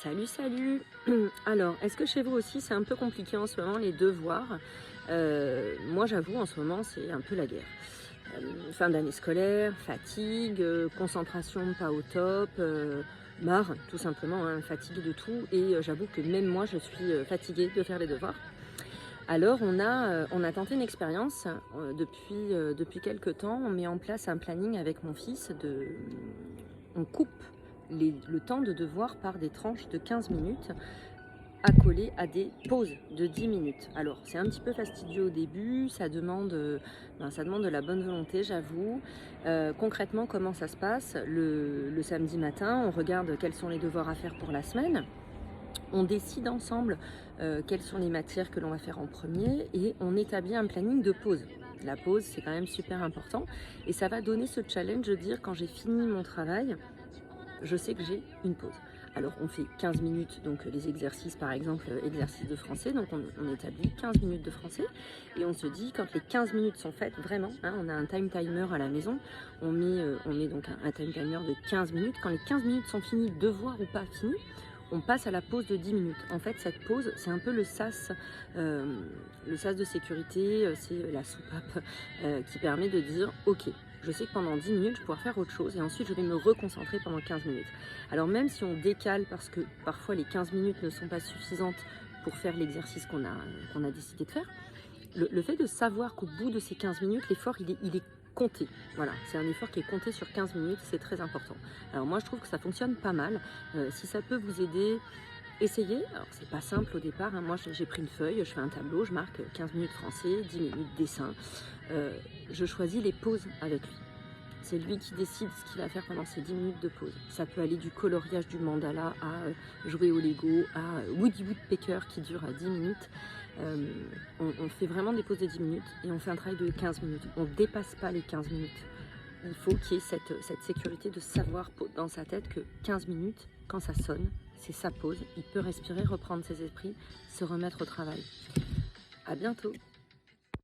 Salut, salut. Alors, est-ce que chez vous aussi c'est un peu compliqué en ce moment les devoirs? Moi j'avoue en ce moment c'est un peu la guerre. Fin d'année scolaire, fatigue, concentration pas au top, marre tout simplement, hein, fatiguée de tout et j'avoue que même moi je suis fatiguée de faire les devoirs. Alors on a tenté une expérience, depuis quelque temps, on met en place un planning avec mon fils on coupe le temps de devoir par des tranches de 15 minutes accolées à des pauses de 10 minutes. Alors c'est un petit peu fastidieux au début, ça demande de la bonne volonté, j'avoue. Concrètement, comment ça se passe? Le samedi matin, on regarde quels sont les devoirs à faire pour la semaine. On décide ensemble quelles sont les matières que l'on va faire en premier et on établit un planning de pause. La pause, c'est quand même super important et ça va donner ce challenge de dire quand j'ai fini mon travail, je sais que j'ai une pause. Alors on fait 15 minutes, donc les exercices par exemple, exercices de français, donc on établit 15 minutes de français et on se dit quand les 15 minutes sont faites, vraiment, hein, on a un time timer à la maison, on met donc un time timer de 15 minutes, quand les 15 minutes sont finies, devoir ou pas fini, on passe à la pause de 10 minutes. En fait, cette pause, c'est un peu le sas de sécurité, c'est la soupape qui permet de dire « Ok, je sais que pendant 10 minutes, je vais pouvoir faire autre chose et ensuite, je vais me reconcentrer pendant 15 minutes. » Alors même si on décale parce que parfois les 15 minutes ne sont pas suffisantes pour faire l'exercice qu'on a décidé de faire, le fait de savoir qu'au bout de ces 15 minutes, l'effort, il est compté. Voilà, c'est un effort qui est compté sur 15 minutes, c'est très important. Alors moi, je trouve que ça fonctionne pas mal. Si ça peut vous aider, essayez. Alors, c'est pas simple au départ, hein. Moi, j'ai pris une feuille, je fais un tableau, je marque 15 minutes français, 10 minutes dessin. Je choisis les pauses avec lui. C'est lui qui décide ce qu'il va faire pendant ces 10 minutes de pause. Ça peut aller du coloriage du mandala à jouer au Lego, à Woody Woodpecker qui dure à 10 minutes. On fait vraiment des pauses de 10 minutes et on fait un travail de 15 minutes. On ne dépasse pas les 15 minutes. Il faut qu'il y ait cette sécurité de savoir dans sa tête que 15 minutes, quand ça sonne, c'est sa pause. Il peut respirer, reprendre ses esprits, se remettre au travail. À bientôt!